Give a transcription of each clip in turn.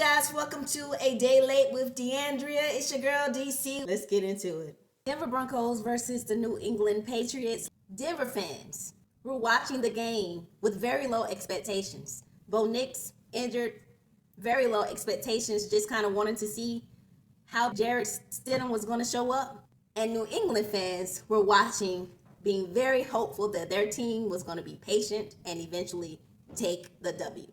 guys, welcome to A Day Late with DeAndrea. It's your girl DC. Let's get into it. Denver Broncos versus the New England Patriots. Denver fans were watching the game with very low expectations. Bo Nix injured, very low expectations, just kind of wanted to see how Jarrett Stidham was going to show up. And New England fans were watching, being very hopeful that their team was going to be patient and eventually take the W.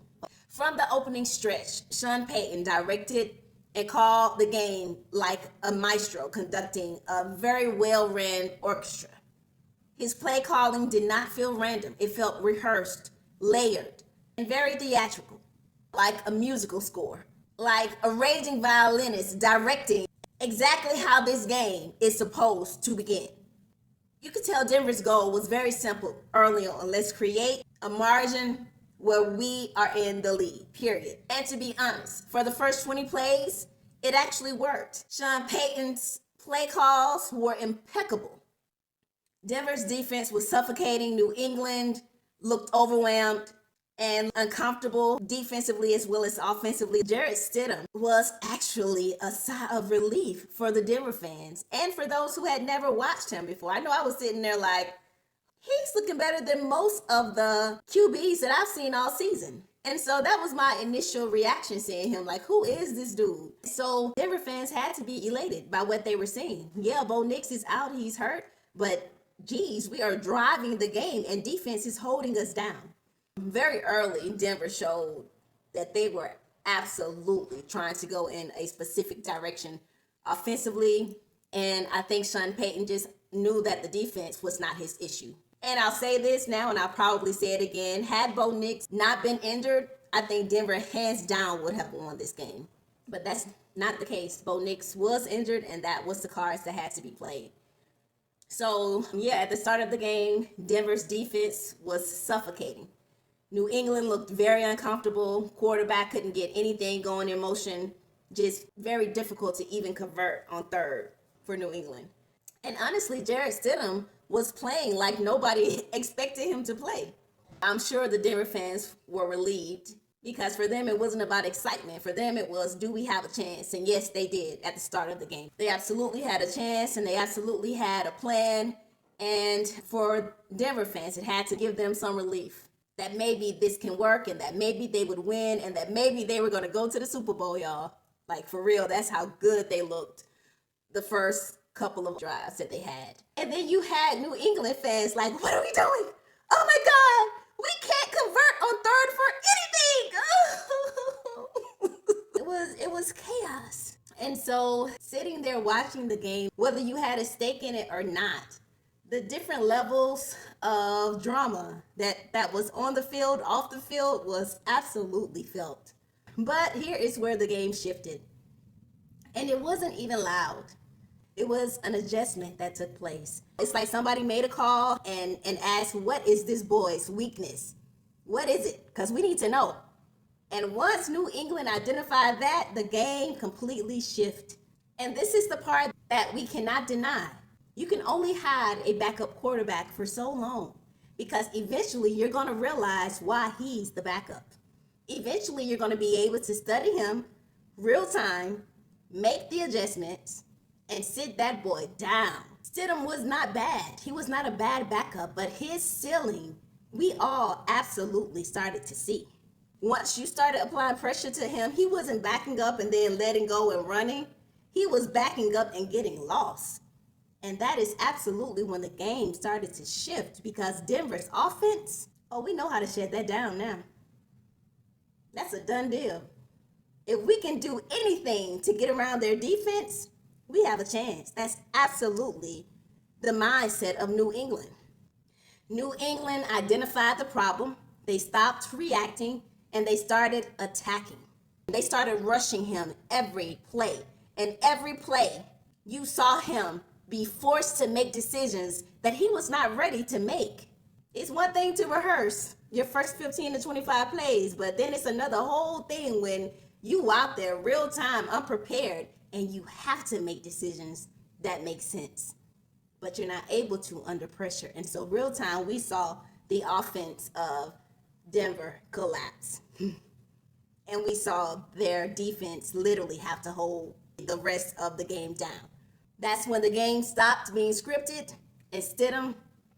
From the opening stretch, Sean Payton directed and called the game like a maestro conducting a very well-ran orchestra. His play calling did not feel random. It felt rehearsed, layered, and very theatrical, like a musical score, like a raging violinist directing exactly how this game is supposed to begin. You could tell Denver's goal was very simple early on. Let's create a margin where we are in the lead, period. And to be honest, for the first 20 plays, it actually worked. Sean Payton's play calls were impeccable. Denver's defense was suffocating. New England looked overwhelmed and uncomfortable defensively as well as offensively. Jarrett Stidham was actually a sigh of relief for the Denver fans and for those who had never watched him before. I know I was sitting there like, he's looking better than most of the QBs that I've seen all season. And so that was my initial reaction seeing him, like, who is this dude? So Denver fans had to be elated by what they were seeing. Yeah, Bo Nix is out, he's hurt, but geez, we are driving the game and defense is holding us down. Very early, Denver showed that they were absolutely trying to go in a specific direction offensively. And I think Sean Payton just knew that the defense was not his issue. And I'll say this now, and I'll probably say it again. Had Bo Nix not been injured, I think Denver hands down would have won this game. But that's not the case. Bo Nix was injured, and that was the cards that had to be played. So, yeah, at the start of the game, Denver's defense was suffocating. New England looked very uncomfortable. Quarterback couldn't get anything going in motion. Just very difficult to even convert on third for New England. And honestly, Jarrett Stidham was playing like nobody expected him to play. I'm sure the Denver fans were relieved because for them it wasn't about excitement. For them it was, do we have a chance? And yes, they did at the start of the game. They absolutely had a chance and they absolutely had a plan. And for Denver fans, it had to give them some relief that maybe this can work and that maybe they would win and that maybe they were going to go to the Super Bowl, y'all. Like, for real, that's how good they looked the first couple of drives that they had. And then you had New England fans like, what are we doing? Oh my God, we can't convert on third for anything. It was chaos. And so sitting there watching the game, whether you had a stake in it or not, the different levels of drama that was on the field, off the field, was absolutely felt. But here is where the game shifted. And it wasn't even loud. It was an adjustment that took place. It's like somebody made a call and asked, what is this boy's weakness? What is it? Because we need to know. And once New England identified that, the game completely shifted. And this is the part that we cannot deny. You can only hide a backup quarterback for so long because eventually you're going to realize why he's the backup. Eventually you're going to be able to study him real time, make the adjustments, and sit that boy down. Stidham was not bad. He was not a bad backup, but his ceiling, we all absolutely started to see. Once you started applying pressure to him, he wasn't backing up and then letting go and running. He was backing up and getting lost. And that is absolutely when the game started to shift because Denver's offense, we know how to shut that down now. That's a done deal. If we can do anything to get around their defense, we have a chance. That's absolutely the mindset of New England. New England identified the problem. They stopped reacting and they started attacking. They started rushing him every play. And every play, you saw him be forced to make decisions that he was not ready to make. It's one thing to rehearse your first 15 to 25 plays, but then it's another whole thing when you out there real time, unprepared, and you have to make decisions that make sense. But you're not able to under pressure. And so real time, we saw the offense of Denver collapse. And we saw their defense literally have to hold the rest of the game down. That's when the game stopped being scripted. Instead,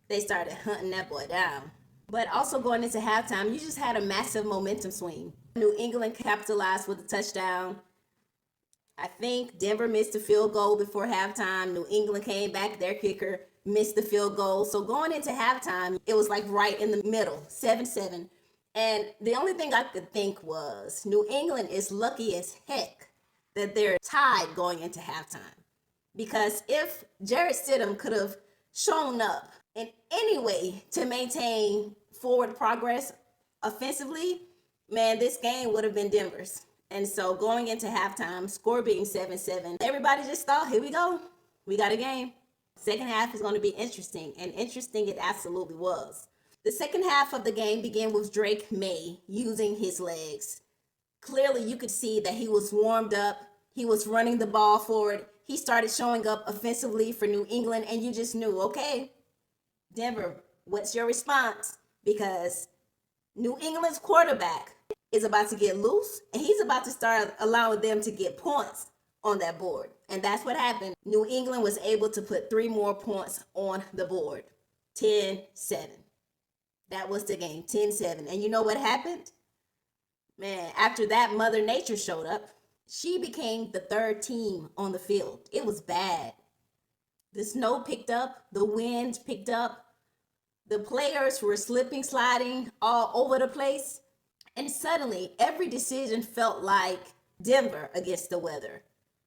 they started hunting that boy down. But also going into halftime, you just had a massive momentum swing. New England capitalized with a touchdown. I think Denver missed a field goal before halftime. New England came back, their kicker missed the field goal. So going into halftime, it was like right in the middle, 7-7. And the only thing I could think was New England is lucky as heck that they're tied going into halftime. Because if Jarrett Stidham could have shown up in any way to maintain forward progress offensively, man, this game would have been Denver's. And so going into halftime, score being 7-7, everybody just thought, here we go. We got a game. Second half is going to be interesting. And interesting it absolutely was. The second half of the game began with Drake May using his legs. Clearly, you could see that he was warmed up. He was running the ball forward. He started showing up offensively for New England. And you just knew, okay, Denver, what's your response? Because New England's quarterback is about to get loose, and he's about to start allowing them to get points on that board. And that's what happened. New England was able to put 3 more points on the board. 10-7. That was the game, 10-7. And you know what happened? Man, after that, Mother Nature showed up. She became the third team on the field. It was bad. The snow picked up. The wind picked up. The players were slipping, sliding all over the place. And suddenly, every decision felt like Denver against the weather,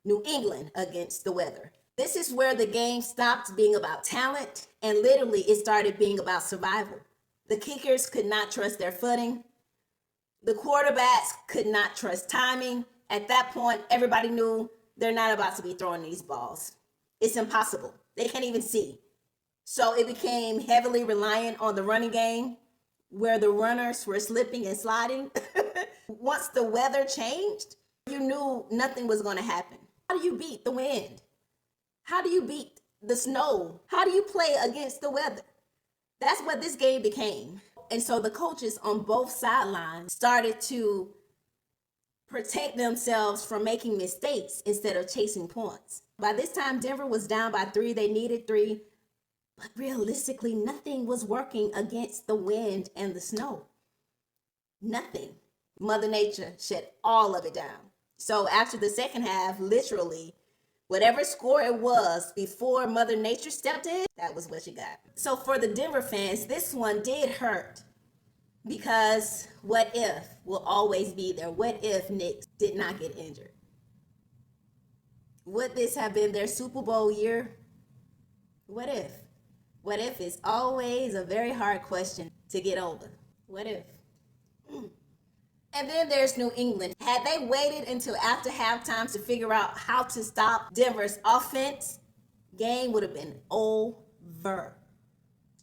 New England against the weather. This is where the game stopped being about talent, and literally it started being about survival. The kickers could not trust their footing. The quarterbacks could not trust timing. At that point, everybody knew they're not about to be throwing these balls. It's impossible. They can't even see. So it became heavily reliant on the running game, where the runners were slipping and sliding. Once the weather changed, you knew nothing was going to happen. How do you beat the wind? How do you beat the snow? How do you play against the weather? That's what this game became. And so the coaches on both sidelines started to protect themselves from making mistakes instead of chasing points. By this time, Denver was down by 3. They needed 3. But realistically, nothing was working against the wind and the snow. Nothing. Mother Nature shut all of it down. So after the second half, literally, whatever score it was before Mother Nature stepped in, that was what you got. So for the Denver fans, this one did hurt. Because what if will always be there. What if Nick did not get injured? Would this have been their Super Bowl year? What if? What if is always a very hard question to get over. What if? And then there's New England. Had they waited until after halftime to figure out how to stop Denver's offense, game would have been over.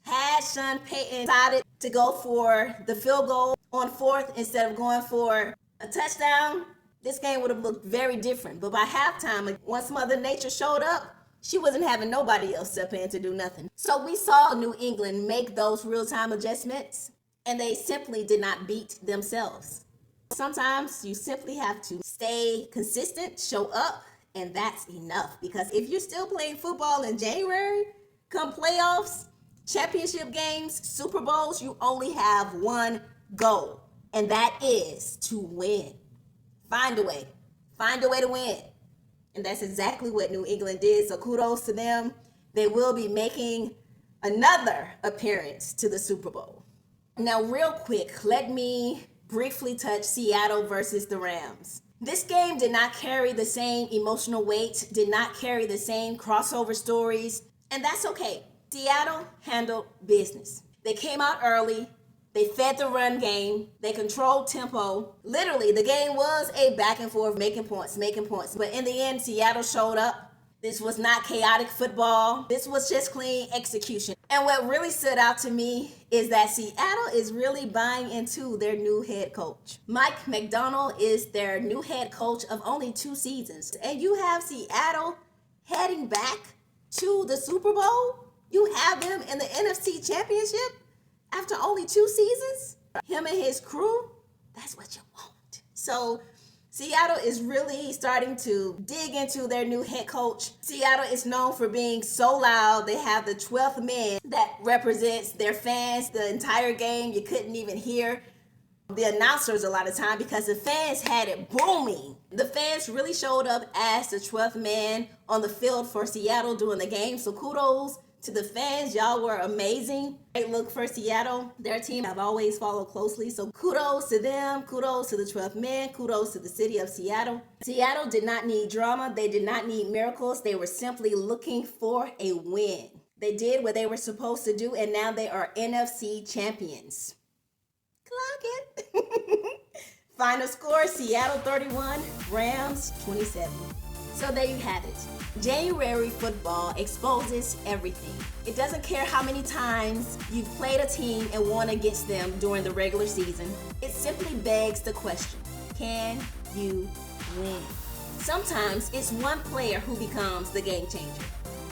Had Sean Payton decided to go for the field goal on 4th instead of going for a touchdown, this game would have looked very different. But by halftime, once Mother Nature showed up, she wasn't having nobody else step in to do nothing. So we saw New England make those real-time adjustments, and they simply did not beat themselves. Sometimes you simply have to stay consistent, show up, and that's enough. Because if you're still playing football in January, come playoffs, championship games, Super Bowls, you only have one goal, and that is to win. Find a way. Find a way to win. And that's exactly what New England did. So kudos to them. They will be making another appearance to the Super Bowl. Now, real quick, let me briefly touch Seattle versus the Rams. This game did not carry the same emotional weight, did not carry the same crossover stories, and that's okay. Seattle handled business. They came out early. They fed the run game. They controlled tempo. Literally, the game was a back and forth, making points. But in the end, Seattle showed up. This was not chaotic football. This was just clean execution. And what really stood out to me is that Seattle is really buying into their new head coach. Mike McDonald is their new head coach of only 2 seasons. And you have Seattle heading back to the Super Bowl? You have them in the NFC Championship after only 2 seasons? Him and his crew? That's what you want. So Seattle is really starting to dig into their new head coach. Seattle is known for being so loud. They have the 12th man that represents their fans the entire game. You couldn't even hear the announcers a lot of time because the fans had it booming. The fans really showed up as the 12th man on the field for Seattle during the game. So kudos to the fans. Y'all were amazing. Great look for Seattle. Their team I've always followed closely. So kudos to them. Kudos to the 12th man. Kudos to the city of Seattle. Seattle did not need drama. They did not need miracles. They were simply looking for a win. They did what they were supposed to do, and now they are NFC champions. Clock it. Final score, Seattle 31, Rams 27. So there you have it. January football exposes everything. It doesn't care how many times you've played a team and won against them during the regular season. It simply begs the question, can you win? Sometimes it's one player who becomes the game changer.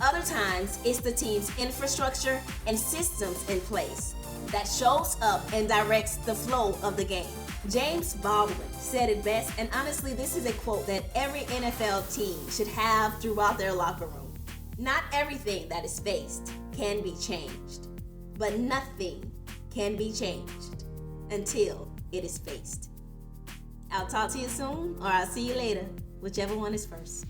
Other times it's the team's infrastructure and systems in place that shows up and directs the flow of the game. James Baldwin said it best, and honestly, this is a quote that every NFL team should have throughout their locker room. Not everything that is faced can be changed, but nothing can be changed until it is faced. I'll talk to you soon, or I'll see you later, whichever one is first.